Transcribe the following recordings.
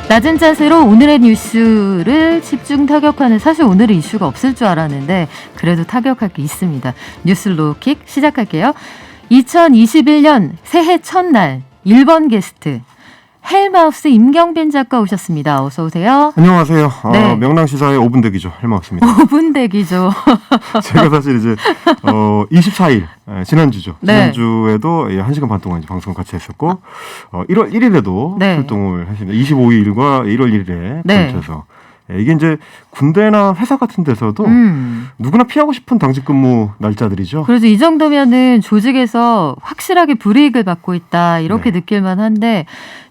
낮은 자세로 오늘의 뉴스를 집중 타격하는, 사실 오늘은 이슈가 없을 줄 알았는데 그래도 타격할 게 있습니다. 뉴스 로우킥 시작할게요. 2021년 새해 첫날 1번 게스트 헬마우스 임경빈 작가 오셨습니다. 어서 오세요. 안녕하세요. 네. 명랑시사의 5분 대기죠. 헬마우스입니다. 5분 대기죠. 제가 사실 이제 24일 지난주죠. 네. 지난주에도 1시간 반 동안 이제 방송을 같이 했었고 1월 1일에도 네. 활동을 하십니다. 25일과 1월 1일에 네. 걸쳐서 이게 이제 군대나 회사 같은 데서도 누구나 피하고 싶은 당직 근무 날짜들이죠. 그래서 이 정도면은 조직에서 확실하게 불이익을 받고 있다 이렇게 네. 느낄만 한데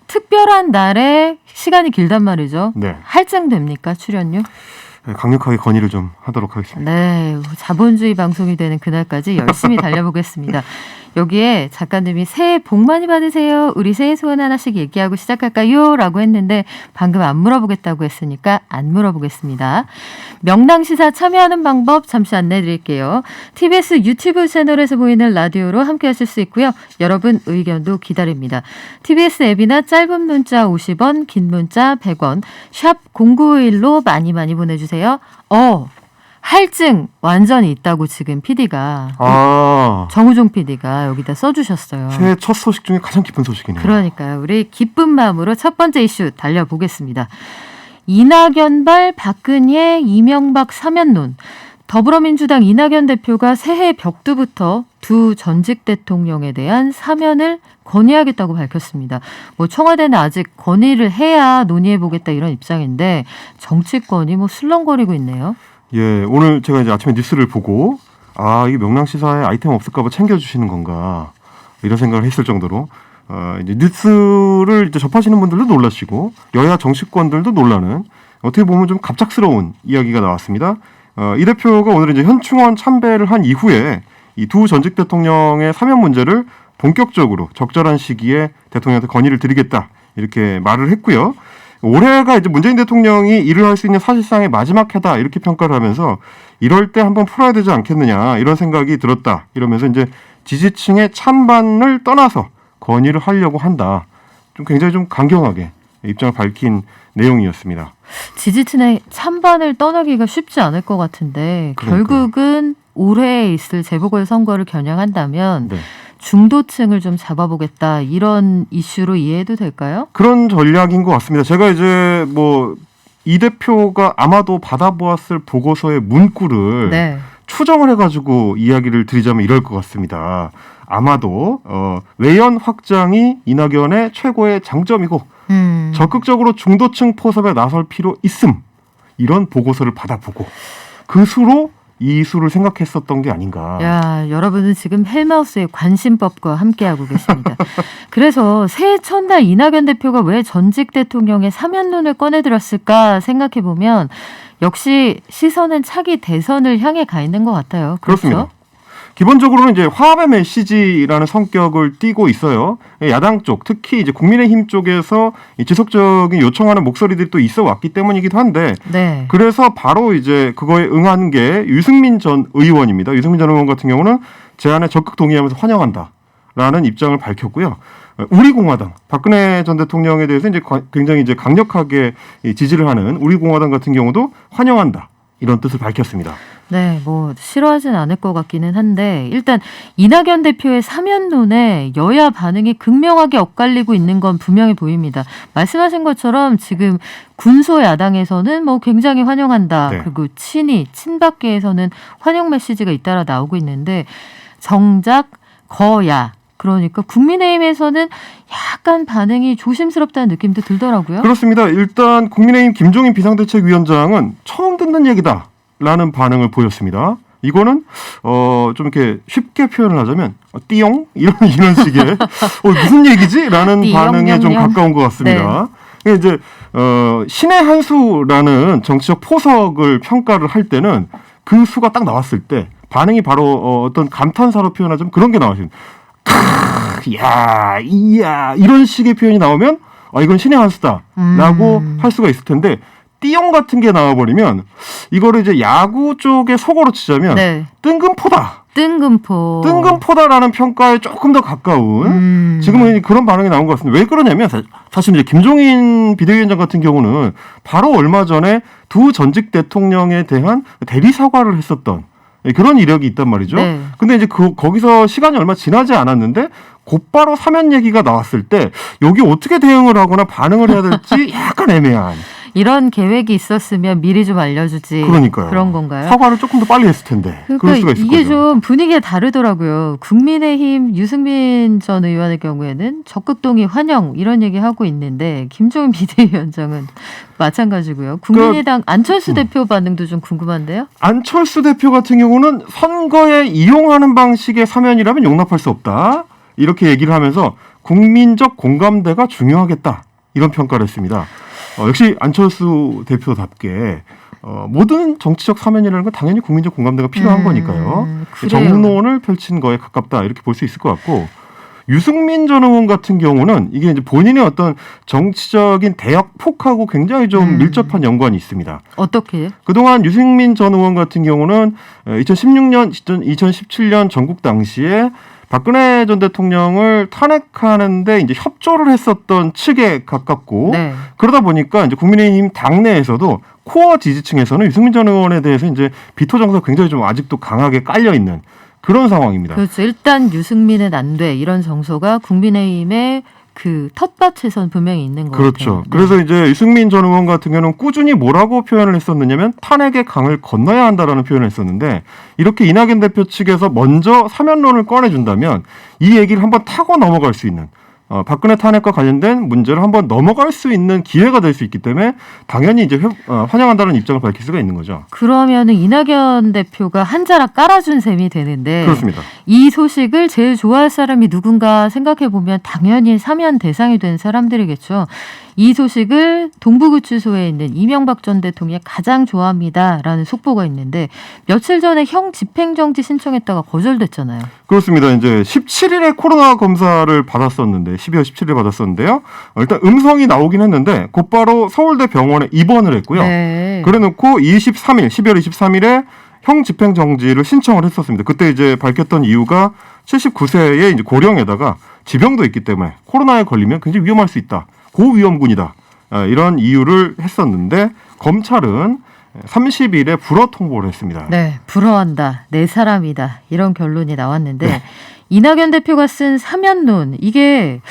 특별한 날에 시간이 길단 말이죠. 네. 할증됩니까 출연료? 강력하게 건의를 좀 하도록 하겠습니다. 네, 자본주의 방송이 되는 그날까지 열심히 달려보겠습니다. 여기에 작가님이 새해 복 많이 받으세요. 우리 새해 소원 하나씩 얘기하고 시작할까요? 라고 했는데 방금 안 물어보겠다고 했으니까 안 물어보겠습니다. 명랑시사 참여하는 방법 잠시 안내해 드릴게요. TBS 유튜브 채널에서 보이는 라디오로 함께 하실 수 있고요. 여러분 의견도 기다립니다. TBS 앱이나 짧은 문자 50원, 긴 문자 100원, 샵 0951로 많이 보내주세요. 할증 완전히 있다고 지금 PD가 정우종 PD가 여기다 써주셨어요. 새해 첫 소식 중에 가장 기쁜 소식이네요. 그러니까요. 우리 기쁜 마음으로 첫 번째 이슈 달려보겠습니다. 이낙연발 박근혜 이명박 사면론. 더불어민주당 이낙연 대표가 새해 벽두부터 두 전직 대통령에 대한 사면을 건의하겠다고 밝혔습니다. 청와대는 아직 건의를 해야 논의해보겠다 이런 입장인데 정치권이 술렁거리고 있네요. 예, 오늘 제가 이제 아침에 뉴스를 보고 이게 명랑시사에 아이템 없을까봐 챙겨주시는 건가 이런 생각을 했을 정도로 이제 뉴스를 이제 접하시는 분들도 놀라시고 여야 정치권들도 놀라는 어떻게 보면 좀 갑작스러운 이야기가 나왔습니다. 이 대표가 오늘 이제 현충원 참배를 한 이후에 이 두 전직 대통령의 사면 문제를 본격적으로 적절한 시기에 대통령한테 건의를 드리겠다 이렇게 말을 했고요. 올해가 이제 문재인 대통령이 일을 할 수 있는 사실상의 마지막 해다 이렇게 평가를 하면서 이럴 때 한번 풀어야 되지 않겠느냐 이런 생각이 들었다 이러면서 이제 지지층의 찬반을 떠나서 건의를 하려고 한다. 좀 굉장히 좀 강경하게 입장을 밝힌 내용이었습니다. 지지층의 찬반을 떠나기가 쉽지 않을 것 같은데 그러니까요. 결국은 올해 있을 재보궐선거를 겨냥한다면 네. 중도층을 좀 잡아보겠다 이런 이슈로 이해해도 될까요? 그런 전략인 것 같습니다. 제가 이제 이 대표가 아마도 받아보았을 보고서의 문구를 네. 추정을 해가지고 이야기를 드리자면 이럴 것 같습니다. 아마도 외연 확장이 이낙연의 최고의 장점이고 적극적으로 중도층 포섭에 나설 필요 있음 이런 보고서를 받아보고 그 수로 이 수를 생각했었던 게 아닌가. 야, 여러분은 지금 헬마우스의 관심법과 함께하고 계십니다. 그래서 새해 첫날 이낙연 대표가 왜 전직 대통령의 사면론을 꺼내들었을까 생각해보면 역시 시선은 차기 대선을 향해 가 있는 것 같아요. 그렇습니다. 그렇죠? 기본적으로는 이제 화합의 메시지라는 성격을 띠고 있어요. 야당 쪽, 특히 이제 국민의힘 쪽에서 지속적인 요청하는 목소리들이 또 있어 왔기 때문이기도 한데, 네. 그래서 바로 이제 그거에 응한 게 유승민 전 의원입니다. 유승민 전 의원 같은 경우는 제안에 적극 동의하면서 환영한다라는 입장을 밝혔고요. 우리 공화당, 박근혜 전 대통령에 대해서 이제 굉장히 이제 강력하게 지지를 하는 우리 공화당 같은 경우도 환영한다. 이런 뜻을 밝혔습니다. 네, 싫어하진 않을 것 같기는 한데 일단 이낙연 대표의 사면론에 여야 반응이 극명하게 엇갈리고 있는 건 분명히 보입니다. 말씀하신 것처럼 지금 군소 야당에서는 굉장히 환영한다. 네. 그리고 친박계에서는 환영 메시지가 잇따라 나오고 있는데 정작 거야 그러니까 국민의힘에서는 약간 반응이 조심스럽다는 느낌도 들더라고요. 그렇습니다. 일단 국민의힘 김종인 비상대책위원장은 처음 듣는 얘기다라는 반응을 보였습니다. 이거는 좀 이렇게 쉽게 표현을 하자면 띠용 이런 식의 무슨 얘기지?라는 반응에 좀 가까운 것 같습니다. 네. 이제 신의 한 수라는 정치적 포석을 평가를 할 때는 그 수가 딱 나왔을 때 반응이 바로 어떤 감탄사로 표현하자면 그런 게 나왔습니다. 야, 이야 이런 식의 표현이 나오면 이건 신의 한 수다라고 할 수가 있을 텐데 띠용 같은 게 나와버리면 이거를 이제 야구 쪽에 속어로 치자면 네. 뜬금포다 뜬금포다라는 평가에 조금 더 가까운 지금은 그런 반응이 나온 것 같습니다. 왜 그러냐면 사실 이제 김종인 비대위원장 같은 경우는 바로 얼마 전에 두 전직 대통령에 대한 대리 사과를 했었던 그런 이력이 있단 말이죠. 네. 근데 이제 거기서 시간이 얼마 지나지 않았는데 곧바로 사면 얘기가 나왔을 때 여기 어떻게 대응을 하거나 반응을 해야 될지 약간 애매한. 이런 계획이 있었으면 미리 좀 알려주지. 그러니까요. 그런 건가요? 사과를 조금 더 빨리 했을 텐데. 그러니까 그럴 수가 있을 이게 거죠. 좀 분위기가 다르더라고요. 국민의힘 유승민 전 의원의 경우에는 적극 동의 환영 이런 얘기하고 있는데 김종인 비대위원장은 마찬가지고요. 국민의당 안철수 대표 반응도 좀 궁금한데요. 안철수 대표 같은 경우는 선거에 이용하는 방식의 사면이라면 용납할 수 없다. 이렇게 얘기를 하면서 국민적 공감대가 중요하겠다. 이런 평가를 했습니다. 역시 안철수 대표답게 모든 정치적 사면이라는 건 당연히 국민적 공감대가 필요한 거니까요. 그래요. 정론을 펼친 거에 가깝다 이렇게 볼 수 있을 것 같고 유승민 전 의원 같은 경우는 이게 이제 본인의 어떤 정치적인 대역폭하고 굉장히 좀 밀접한 연관이 있습니다. 어떻게? 그동안 유승민 전 의원 같은 경우는 2016년, 2017년 전국 당시에 박근혜 전 대통령을 탄핵하는데 이제 협조를 했었던 측에 가깝고 네. 그러다 보니까 이제 국민의힘 당내에서도 코어 지지층에서는 유승민 전 의원에 대해서 이제 비토 정서가 굉장히 좀 아직도 강하게 깔려 있는 그런 상황입니다. 그렇죠. 일단 유승민은 안 돼. 이런 정서가 국민의힘의 그 텃밭에선 분명히 있는 것 그렇죠. 같아요. 네. 그래서 이제 유승민 전 의원 같은 경우는 꾸준히 뭐라고 표현을 했었느냐면 탄핵의 강을 건너야 한다라는 표현을 했었는데 이렇게 이낙연 대표 측에서 먼저 사면론을 꺼내준다면 이 얘기를 한번 타고 넘어갈 수 있는 박근혜 탄핵과 관련된 문제를 한번 넘어갈 수 있는 기회가 될 수 있기 때문에 당연히 이제 환영한다는 입장을 밝힐 수가 있는 거죠. 그러면은 이낙연 대표가 한 자락 깔아준 셈이 되는데 그렇습니다. 이 소식을 제일 좋아할 사람이 누군가 생각해 보면 당연히 사면 대상이 된 사람들이겠죠. 이 소식을 동부구치소에 있는 이명박 전 대통령이 가장 좋아합니다라는 속보가 있는데 며칠 전에 형 집행정지 신청했다가 거절됐잖아요. 그렇습니다. 이제 17일에 코로나 검사를 받았었는데 12월 17일에 받았었는데요. 일단 음성이 나오긴 했는데 곧바로 서울대 병원에 입원을 했고요. 네. 그래놓고 23일, 12월 23일에 형 집행정지를 신청을 했었습니다. 그때 이제 밝혔던 이유가 79세의 이제 고령에다가 지병도 있기 때문에 코로나에 걸리면 굉장히 위험할 수 있다. 고위험군이다. 이런 이유를 했었는데 검찰은 30일에 불허 통보를 했습니다. 네, 불허한다. 내 사람이다. 이런 결론이 나왔는데 네. 이낙연 대표가 쓴 사면론 이게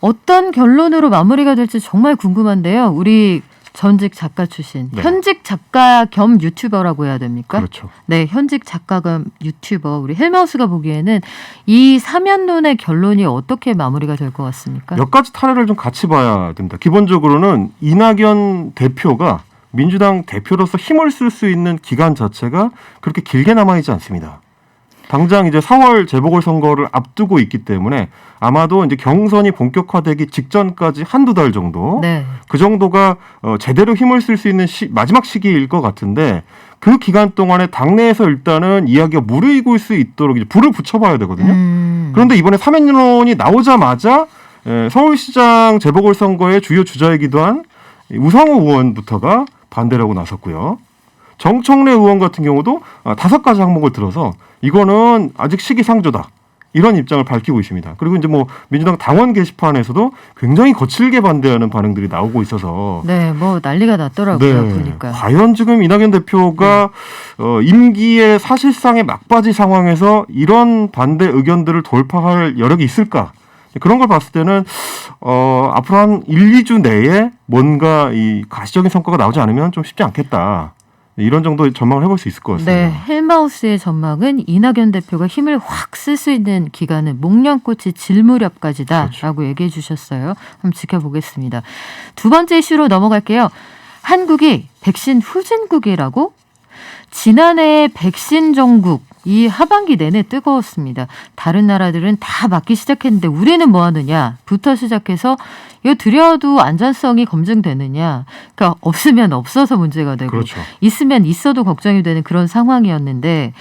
어떤 결론으로 마무리가 될지 정말 궁금한데요. 우리 전직 작가 출신, 네. 현직 작가 겸 유튜버라고 해야 됩니까? 그렇죠. 네, 현직 작가 겸 유튜버 우리 헬마우스가 보기에는 이 사면론의 결론이 어떻게 마무리가 될 것 같습니까? 몇 가지 타례를 좀 같이 봐야 됩니다. 기본적으로는 이낙연 대표가 민주당 대표로서 힘을 쓸 수 있는 기간 자체가 그렇게 길게 남아있지 않습니다. 당장 이제 4월 재보궐선거를 앞두고 있기 때문에 아마도 이제 경선이 본격화되기 직전까지 한두 달 정도 네. 그 정도가 제대로 힘을 쓸 수 있는 마지막 시기일 것 같은데 그 기간 동안에 당내에서 일단은 이야기가 무르익을 수 있도록 이제 불을 붙여봐야 되거든요. 그런데 이번에 사면론이 나오자마자 서울시장 재보궐선거의 주요 주자이기도 한 우상호 의원부터가 반대를 하고 나섰고요. 정청래 의원 같은 경우도 5가지 항목을 들어서 이거는 아직 시기상조다. 이런 입장을 밝히고 있습니다. 그리고 이제 뭐 민주당 당원 게시판에서도 굉장히 거칠게 반대하는 반응들이 나오고 있어서 네, 뭐 난리가 났더라고요. 보니까. 과연 지금 이낙연 대표가 임기의 사실상의 막바지 상황에서 이런 반대 의견들을 돌파할 여력이 있을까? 그런 걸 봤을 때는 앞으로 한 1, 2주 내에 뭔가 이 가시적인 성과가 나오지 않으면 좀 쉽지 않겠다. 이런 정도의 전망을 해볼 수 있을 것 같습니다. 네, 헬마우스의 전망은 이낙연 대표가 힘을 확 쓸 수 있는 기간은 목련꽃이 질 무렵까지다라고 그렇죠. 얘기해 주셨어요. 한번 지켜보겠습니다. 두 번째 이슈로 넘어갈게요. 한국이 백신 후진국이라고? 지난해 백신 정국 이 하반기 내내 뜨거웠습니다. 다른 나라들은 다 맞기 시작했는데 우리는 뭐 하느냐부터 시작해서 이거 들여도 안전성이 검증되느냐. 그러니까 없으면 없어서 문제가 되고 그렇죠. 있으면 있어도 걱정이 되는 그런 상황이었는데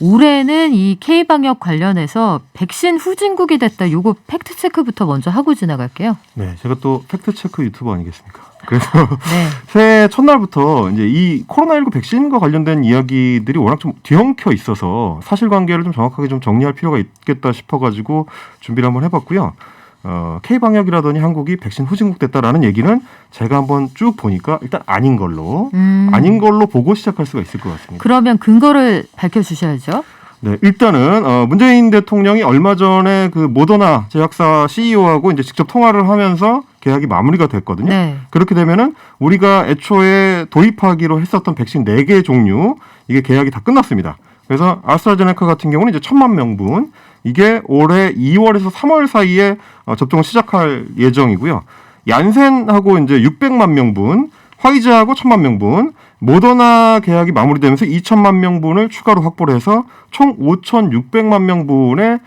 올해는 이 K방역 관련해서 백신 후진국이 됐다. 요거 팩트체크부터 먼저 하고 지나갈게요. 네, 제가 또 팩트체크 유튜버 아니겠습니까? 그래서 네. 새해 첫날부터 이제 이 코로나19 백신과 관련된 이야기들이 워낙 좀 뒤엉켜 있어서 사실관계를 좀 정확하게 좀 정리할 필요가 있겠다 싶어가지고 준비를 한번 해봤고요. K방역이라더니 한국이 백신 후진국 됐다라는 얘기는 제가 한번 쭉 보니까 일단 아닌 걸로 보고 시작할 수가 있을 것 같습니다. 그러면 근거를 밝혀주셔야죠. 네, 일단은 문재인 대통령이 얼마 전에 그 모더나 제약사 CEO하고 이제 직접 통화를 하면서 계약이 마무리가 됐거든요. 네. 그렇게 되면은 우리가 애초에 도입하기로 했었던 백신 4개 종류 이게 계약이 다 끝났습니다. 그래서 아스트라제네카 같은 경우는 이제 1,000만 명분 이게 올해 2월에서 3월 사이에 접종을 시작할 예정이고요. 얀센하고 이제 600만 명분, 화이자하고 1,000만 명분, 모더나 계약이 마무리되면서 2,000만 명분을 추가로 확보를 해서 총 5,600만 명분의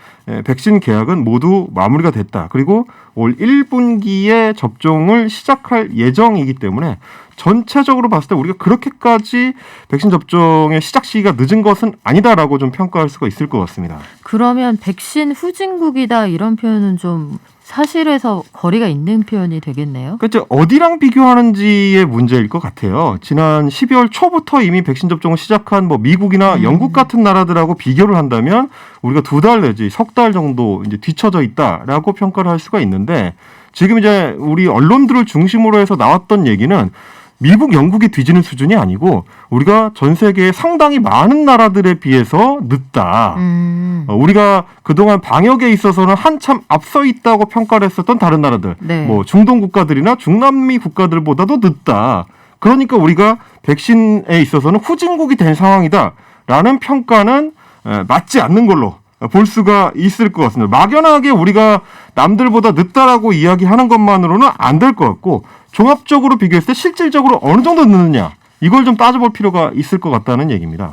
백신 계약은 모두 마무리가 됐다. 그리고 올 1분기에 접종을 시작할 예정이기 때문에 전체적으로 봤을 때 우리가 그렇게까지 백신 접종의 시작 시기가 늦은 것은 아니다라고 좀 평가할 수가 있을 것 같습니다. 그러면 백신 후진국이다 이런 표현은 좀 사실에서 거리가 있는 표현이 되겠네요. 그렇죠. 어디랑 비교하는지의 문제일 것 같아요. 지난 12월 초부터 이미 백신 접종을 시작한 뭐 미국이나 영국 같은 나라들하고 비교를 한다면 우리가 2달 내지 3달 정도 이제 뒤처져 있다라고 평가를 할 수가 있는데 지금 이제 우리 언론들을 중심으로 해서 나왔던 얘기는 미국, 영국이 뒤지는 수준이 아니고 우리가 전 세계에 상당히 많은 나라들에 비해서 늦다. 우리가 그동안 방역에 있어서는 한참 앞서 있다고 평가를 했었던 다른 나라들, 네. 뭐 중동 국가들이나 중남미 국가들보다도 늦다. 그러니까 우리가 백신에 있어서는 후진국이 된 상황이다라는 평가는 맞지 않는 걸로 볼 수가 있을 것 같습니다. 막연하게 우리가 남들보다 늦다라고 이야기하는 것만으로는 안 될 것 같고 종합적으로 비교했을 때 실질적으로 어느 정도 늦느냐 이걸 좀 따져볼 필요가 있을 것 같다는 얘기입니다.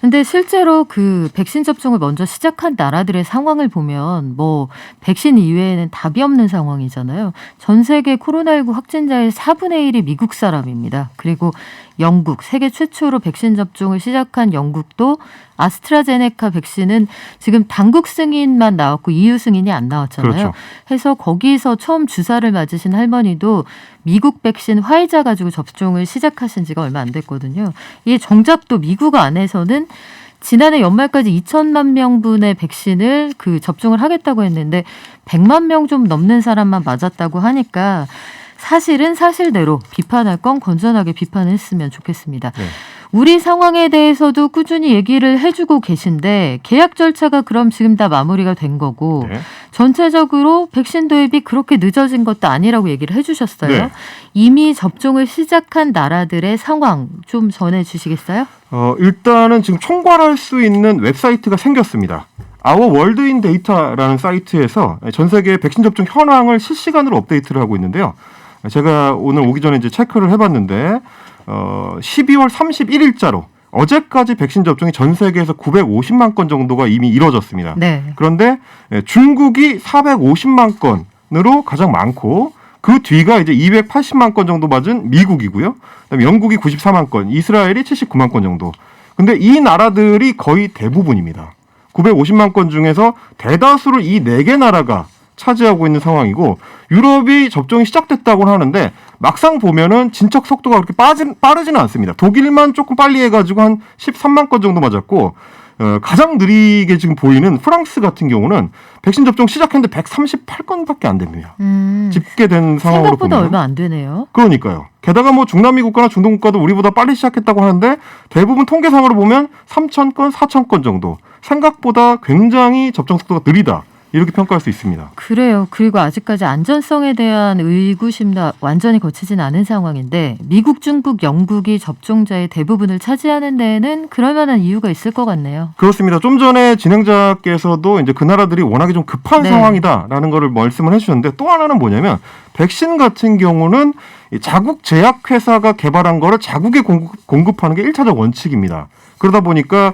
근데 실제로 그 백신 접종을 먼저 시작한 나라들의 상황을 보면 뭐 백신 이외에는 답이 없는 상황이잖아요. 전 세계 코로나19 확진자의 4분의 1이 미국 사람입니다. 그리고 영국, 세계 최초로 백신 접종을 시작한 영국도 아스트라제네카 백신은 지금 당국 승인만 나왔고 EU 승인이 안 나왔잖아요. 그렇죠. 해서 거기서 처음 주사를 맞으신 할머니도 미국 백신 화이자 가지고 접종을 시작하신 지가 얼마 안 됐거든요. 이게 정작 또 미국 안에서는 지난해 연말까지 2천만 명분의 백신을 그 접종을 하겠다고 했는데 100만 명 좀 넘는 사람만 맞았다고 하니까 사실은 사실대로 비판할 건 건전하게 비판을 했으면 좋겠습니다. 네. 우리 상황에 대해서도 꾸준히 얘기를 해주고 계신데 계약 절차가 그럼 지금 다 마무리가 된 거고 네. 전체적으로 백신 도입이 그렇게 늦어진 것도 아니라고 얘기를 해주셨어요. 네. 이미 접종을 시작한 나라들의 상황 좀 전해주시겠어요? 일단은 지금 총괄할 수 있는 웹사이트가 생겼습니다. Our World in Data라는 사이트에서 전 세계 백신 접종 현황을 실시간으로 업데이트를 하고 있는데요. 제가 오늘 오기 전에 이제 체크를 해봤는데 12월 31일자로 어제까지 백신 접종이 전 세계에서 950만 건 정도가 이미 이루어졌습니다. 네. 그런데 중국이 450만 건으로 가장 많고 그 뒤가 이제 280만 건 정도 맞은 미국이고요. 그다음에 영국이 94만 건, 이스라엘이 79만 건 정도. 근데 이 나라들이 거의 대부분입니다. 950만 건 중에서 대다수를 이 4개 나라가 차지하고 있는 상황이고 유럽이 접종이 시작됐다고는 하는데 막상 보면은 진척 속도가 그렇게 빠르지는 않습니다. 독일만 조금 빨리 해가지고 한 13만 건 정도 맞았고 가장 느리게 지금 보이는 프랑스 같은 경우는 백신 접종 시작했는데 138건밖에 안 됩니다. 집계된 상황으로 생각보다 보면. 얼마 안 되네요. 그러니까요. 게다가 뭐 중남미 국가나 중동 국가도 우리보다 빨리 시작했다고 하는데 대부분 통계상으로 보면 3,000건, 4,000건 정도. 생각보다 굉장히 접종 속도가 느리다. 이렇게 평가할 수 있습니다. 그래요. 그리고 아직까지 안전성에 대한 의구심도 완전히 거치진 않은 상황인데 미국, 중국, 영국이 접종자의 대부분을 차지하는 데에는 그럴 만한 이유가 있을 것 같네요. 그렇습니다. 좀 전에 진행자께서도 이제 그 나라들이 워낙에 좀 급한 네. 상황이다라는 거를 말씀을 해주셨는데 또 하나는 뭐냐면 백신 같은 경우는 자국 제약회사가 개발한 거를 자국에 공급하는 게 1차적 원칙입니다. 그러다 보니까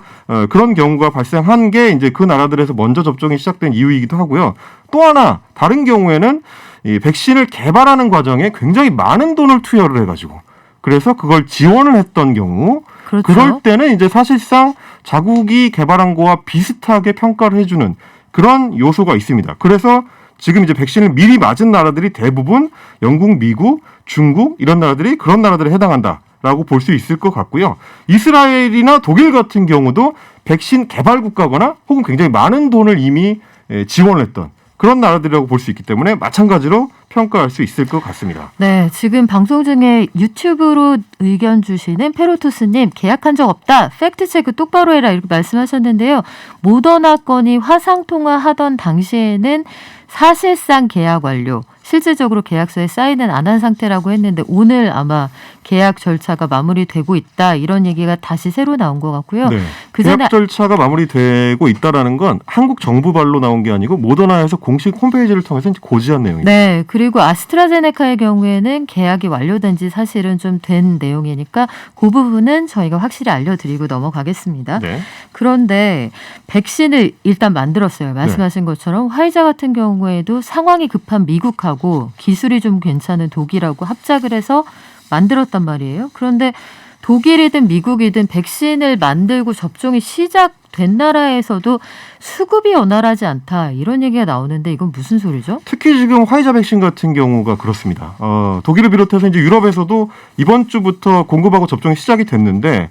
그런 경우가 발생한 게 이제 그 나라들에서 먼저 접종이 시작된 이유이기도 하고요. 또 하나 다른 경우에는 이 백신을 개발하는 과정에 굉장히 많은 돈을 투여를 해가지고 그래서 그걸 지원을 했던 경우 그렇죠. 그럴 때는 이제 사실상 자국이 개발한 거와 비슷하게 평가를 해주는 그런 요소가 있습니다. 그래서 지금 이제 백신을 미리 맞은 나라들이 대부분 영국, 미국, 중국 이런 나라들이 그런 나라들에 해당한다라고 볼 수 있을 것 같고요. 이스라엘이나 독일 같은 경우도 백신 개발 국가거나 혹은 굉장히 많은 돈을 이미 지원을 했던 그런 나라들이라고 볼 수 있기 때문에 마찬가지로 평가할 수 있을 것 같습니다. 네, 지금 방송 중에 유튜브로 의견 주시는 페로토스님 계약한 적 없다. 팩트체크 똑바로 해라 이렇게 말씀하셨는데요. 모더나 건이 화상통화하던 당시에는 사실상 계약 완료. 실질적으로 계약서에 사인은 안 한 상태라고 했는데 오늘 아마 계약 절차가 마무리되고 있다. 이런 얘기가 다시 새로 나온 것 같고요. 네. 그전에 계약 절차가 마무리되고 있다라는 건 한국 정부 발로 나온 게 아니고 모더나에서 공식 홈페이지를 통해서 고지한 내용입니다. 네, 그리고 아스트라제네카의 경우에는 계약이 완료된 지 사실은 좀 된 내용이니까 그 부분은 저희가 확실히 알려드리고 넘어가겠습니다. 네. 그런데 백신을 일단 만들었어요. 말씀하신 것처럼 화이자 같은 경우에도 상황이 급한 미국하고 기술이 좀 괜찮은 독일하고 합작을 해서 만들었단 말이에요. 그런데 독일이든 미국이든 백신을 만들고 접종이 시작된 나라에서도 수급이 원활하지 않다. 이런 얘기가 나오는데 이건 무슨 소리죠? 특히 지금 화이자 백신 같은 경우가 그렇습니다. 독일을 비롯해서 이제 유럽에서도 이번 주부터 공급하고 접종이 시작이 됐는데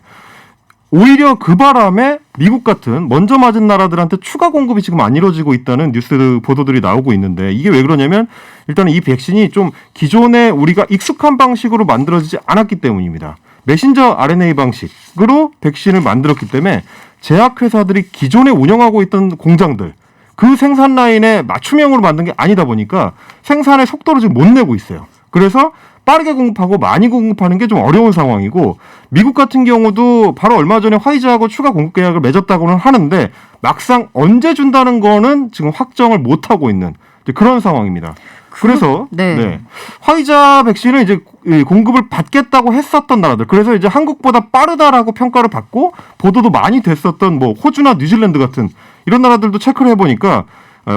오히려 그 바람에 미국 같은 먼저 맞은 나라들한테 추가 공급이 지금 안 이루어지고 있다는 뉴스 보도들이 나오고 있는데 이게 왜 그러냐면 일단은 이 백신이 좀 기존에 우리가 익숙한 방식으로 만들어지지 않았기 때문입니다. 메신저 RNA 방식으로 백신을 만들었기 때문에 제약회사들이 기존에 운영하고 있던 공장들 그 생산 라인에 맞춤형으로 만든 게 아니다 보니까 생산의 속도를 지금 못 내고 있어요. 그래서 빠르게 공급하고 많이 공급하는 게 좀 어려운 상황이고 미국 같은 경우도 바로 얼마 전에 화이자하고 추가 공급 계약을 맺었다고는 하는데 막상 언제 준다는 거는 지금 확정을 못 하고 있는 그런 상황입니다. 그래서 네. 화이자 백신을 이제 공급을 받겠다고 했었던 나라들 그래서 이제 한국보다 빠르다라고 평가를 받고 보도도 많이 됐었던 뭐 호주나 뉴질랜드 같은 이런 나라들도 체크를 해보니까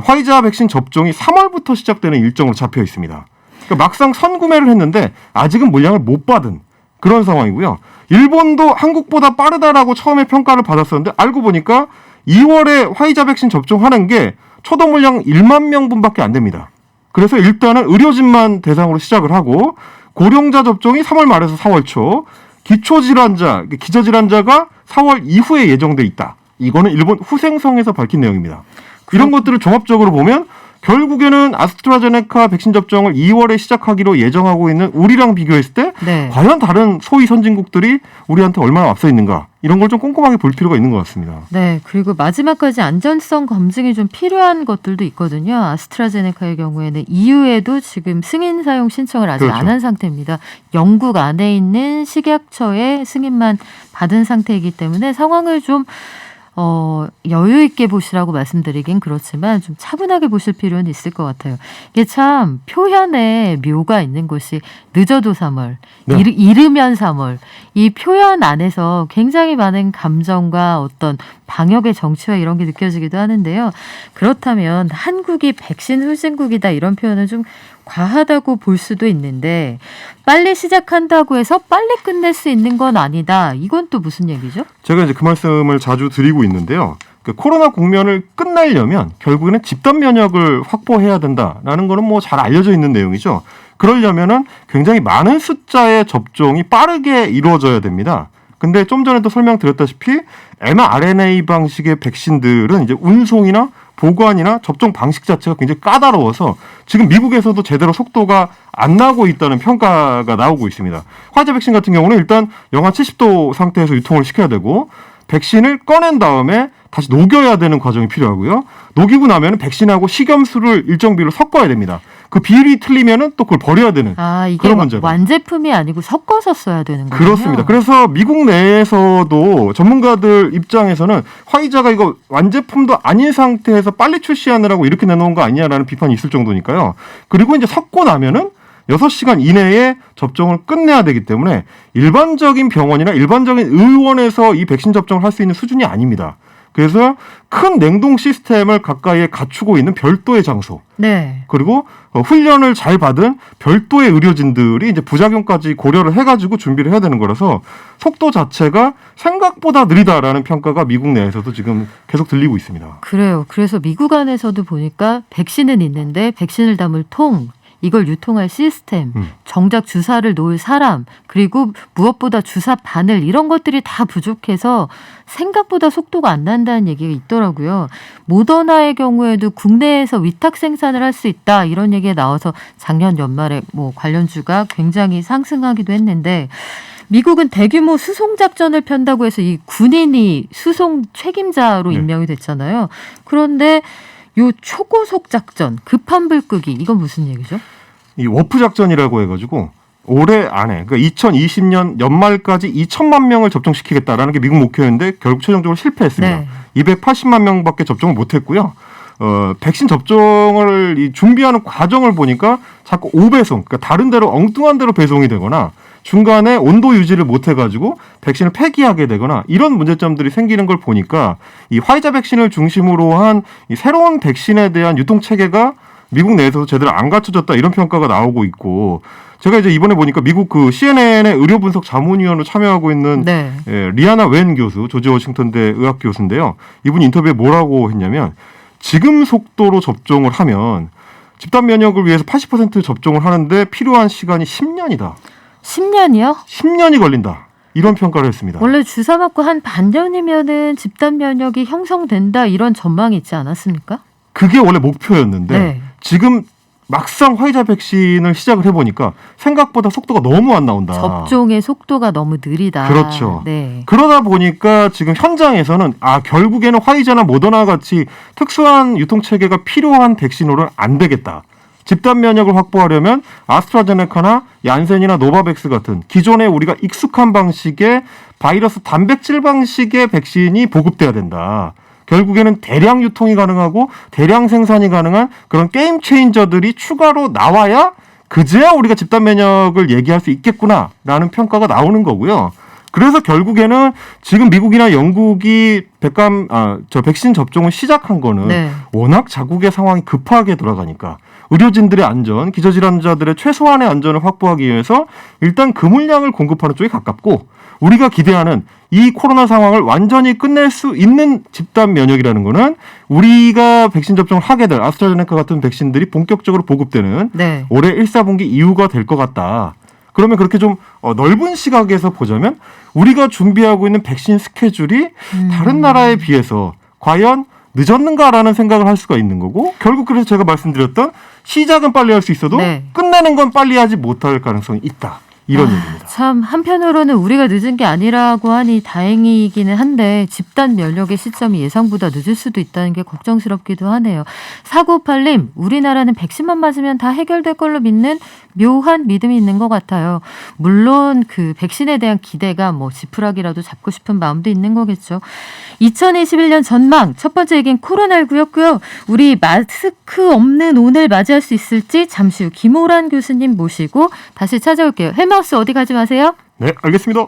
화이자 백신 접종이 3월부터 시작되는 일정으로 잡혀 있습니다. 그러니까 막상 선구매를 했는데 아직은 물량을 못 받은 그런 상황이고요. 일본도 한국보다 빠르다라고 처음에 평가를 받았었는데 알고 보니까 2월에 화이자 백신 접종하는 게 초도 물량 1만 명분밖에 안 됩니다. 그래서 일단은 의료진만 대상으로 시작을 하고 고령자 접종이 3월 말에서 4월 초, 기초질환자, 기저질환자가 4월 이후에 예정돼 있다. 이거는 일본 후생성에서 밝힌 내용입니다. 이런 것들을 종합적으로 보면 결국에는 아스트라제네카 백신 접종을 2월에 시작하기로 예정하고 있는 우리랑 비교했을 때 과연 다른 소위 선진국들이 우리한테 얼마나 앞서 있는가 이런 걸 좀 꼼꼼하게 볼 필요가 있는 것 같습니다. 네, 그리고 마지막까지 안전성 검증이 좀 필요한 것들도 있거든요. 아스트라제네카의 경우에는 EU에도 지금 승인 사용 신청을 아직 안 한 상태입니다. 영국 안에 있는 식약처의 승인만 받은 상태이기 때문에 상황을 좀 여유 있게 보시라고 말씀드리긴 그렇지만 좀 차분하게 보실 필요는 있을 것 같아요. 이게 참 표현에 묘가 있는 것이 늦어도 3월, 네. 이르면 3월. 이 표현 안에서 굉장히 많은 감정과 어떤 방역의 정치와 이런 게 느껴지기도 하는데요. 그렇다면 한국이 백신 후진국이다 이런 표현은 좀 과하다고 볼 수도 있는데 빨리 시작한다고 해서 빨리 끝낼 수 있는 건 아니다. 이건 또 무슨 얘기죠? 제가 이제 그 말씀을 자주 드리고 있는데요. 코로나 국면을 끝내려면 결국에는 집단 면역을 확보해야 된다라는 거는 뭐 잘 알려져 있는 내용이죠. 그러려면은 굉장히 많은 숫자의 접종이 빠르게 이루어져야 됩니다. 근데 좀 전에도 설명드렸다시피 mRNA 방식의 백신들은 이제 운송이나 보관이나 접종 방식 자체가 굉장히 까다로워서 지금 미국에서도 제대로 속도가 안 나고 있다는 평가가 나오고 있습니다. 화이자 백신 같은 경우는 일단 영하 70도 상태에서 유통을 시켜야 되고 백신을 꺼낸 다음에 다시 녹여야 되는 과정이 필요하고요. 녹이고 나면 백신하고 식염수를 일정 비율로 섞어야 됩니다. 그 비율이 틀리면은 또 그걸 버려야 되는 이게 그런 문제가. 완제품이 아니고 섞어서 써야 되는 거군요. 그렇습니다. 그래서 미국 내에서도 전문가들 입장에서는 화이자가 이거 완제품도 아닌 상태에서 빨리 출시하느라고 이렇게 내놓은 거 아니냐라는 비판이 있을 정도니까요. 그리고 이제 섞고 나면은 6시간 이내에 접종을 끝내야 되기 때문에 일반적인 병원이나 일반적인 의원에서 이 백신 접종을 할 수 있는 수준이 아닙니다. 그래서 큰 냉동 시스템을 가까이에 갖추고 있는 별도의 장소. 네. 그리고 훈련을 잘 받은 별도의 의료진들이 이제 부작용까지 고려를 해가지고 준비를 해야 되는 거라서 속도 자체가 생각보다 느리다라는 평가가 미국 내에서도 지금 계속 들리고 있습니다. 그래요. 그래서 미국 안에서도 보니까 백신은 있는데 백신을 담을 통, 이걸 유통할 시스템, 정작 주사를 놓을 사람, 그리고 무엇보다 주사 바늘 이런 것들이 다 부족해서 생각보다 속도가 안 난다는 얘기가 있더라고요. 모더나의 경우에도 국내에서 위탁 생산을 할 수 있다 이런 얘기가 나와서 작년 연말에 뭐 관련주가 굉장히 상승하기도 했는데 미국은 대규모 수송 작전을 편다고 해서 이 군인이 수송 책임자로 네. 임명이 됐잖아요. 그런데 요 초고속 작전, 급한 불 끄기 이건 무슨 얘기죠? 이 워프 작전이라고 해가지고 올해 안에 그러니까 2020년 연말까지 2천만 명을 접종시키겠다라는 게 미국 목표였는데 결국 최종적으로 실패했습니다. 네. 280만 명밖에 접종을 못했고요. 백신 접종을 준비하는 과정을 보니까 자꾸 오배송, 그러니까 다른 데로 엉뚱한 데로 배송이 되거나 중간에 온도 유지를 못 해가지고 백신을 폐기하게 되거나 이런 문제점들이 생기는 걸 보니까 이 화이자 백신을 중심으로 한 이 새로운 백신에 대한 유통 체계가 미국 내에서도 제대로 안 갖춰졌다 이런 평가가 나오고 있고 제가 이제 이번에 보니까 미국 그 CNN의 의료 분석 자문위원으로 참여하고 있는 네. 리아나 웬 교수, 조지 워싱턴대 의학 교수인데요. 이분 인터뷰에 뭐라고 했냐면 지금 속도로 접종을 하면 집단 면역을 위해서 80% 접종을 하는데 필요한 시간이 10년이다. 10년이요? 10년이 걸린다. 이런 평가를 했습니다. 원래 주사 맞고 한 반년이면은 집단 면역이 형성된다 이런 전망이 있지 않았습니까? 그게 원래 목표였는데 네. 지금 막상 화이자 백신을 시작을 해보니까 생각보다 속도가 너무 안 나온다. 접종의 속도가 너무 느리다. 그렇죠. 네. 그러다 보니까 지금 현장에서는 결국에는 화이자나 모더나 같이 특수한 유통체계가 필요한 백신으로는 안 되겠다. 집단 면역을 확보하려면 아스트라제네카나 얀센이나 노바백스 같은 기존에 우리가 익숙한 방식의 바이러스 단백질 방식의 백신이 보급돼야 된다. 결국에는 대량 유통이 가능하고 대량 생산이 가능한 그런 게임 체인저들이 추가로 나와야 그제야 우리가 집단 면역을 얘기할 수 있겠구나라는 평가가 나오는 거고요. 그래서 결국에는 지금 미국이나 영국이 백신 접종을 시작한 거는 네. 워낙 자국의 상황이 급하게 돌아가니까 의료진들의 안전, 기저질환자들의 최소한의 안전을 확보하기 위해서 일단 그 물량을 공급하는 쪽에 가깝고 우리가 기대하는 이 코로나 상황을 완전히 끝낼 수 있는 집단 면역이라는 거는 우리가 백신 접종을 하게 될 아스트라제네카 같은 백신들이 본격적으로 보급되는 네. 올해 1, 4분기 이후가 될 것 같다. 그러면 그렇게 좀 넓은 시각에서 보자면 우리가 준비하고 있는 백신 스케줄이 다른 나라에 비해서 과연 늦었는가라는 생각을 할 수가 있는 거고 결국 그래서 제가 말씀드렸던 시작은 빨리 할 수 있어도 네. 끝내는 건 빨리 하지 못할 가능성이 있다. 이런 얘기입니다. 참 한편으로는 우리가 늦은 게 아니라고 하니 다행이기는 한데 집단 면역의 시점이 예상보다 늦을 수도 있다는 게 걱정스럽기도 하네요. 4958님, 우리나라는 백신만 맞으면 다 해결될 걸로 믿는 묘한 믿음이 있는 것 같아요. 물론 그 백신에 대한 기대가 뭐 지푸라기라도 잡고 싶은 마음도 있는 거겠죠. 2021년 전망 첫 번째 얘기는 코로나19였고요. 우리 마스크 없는 오늘 맞이할 수 있을지 잠시 후 김호란 교수님 모시고 다시 찾아올게요. 헬마우스 어디 가지 마세요. 네, 알겠습니다.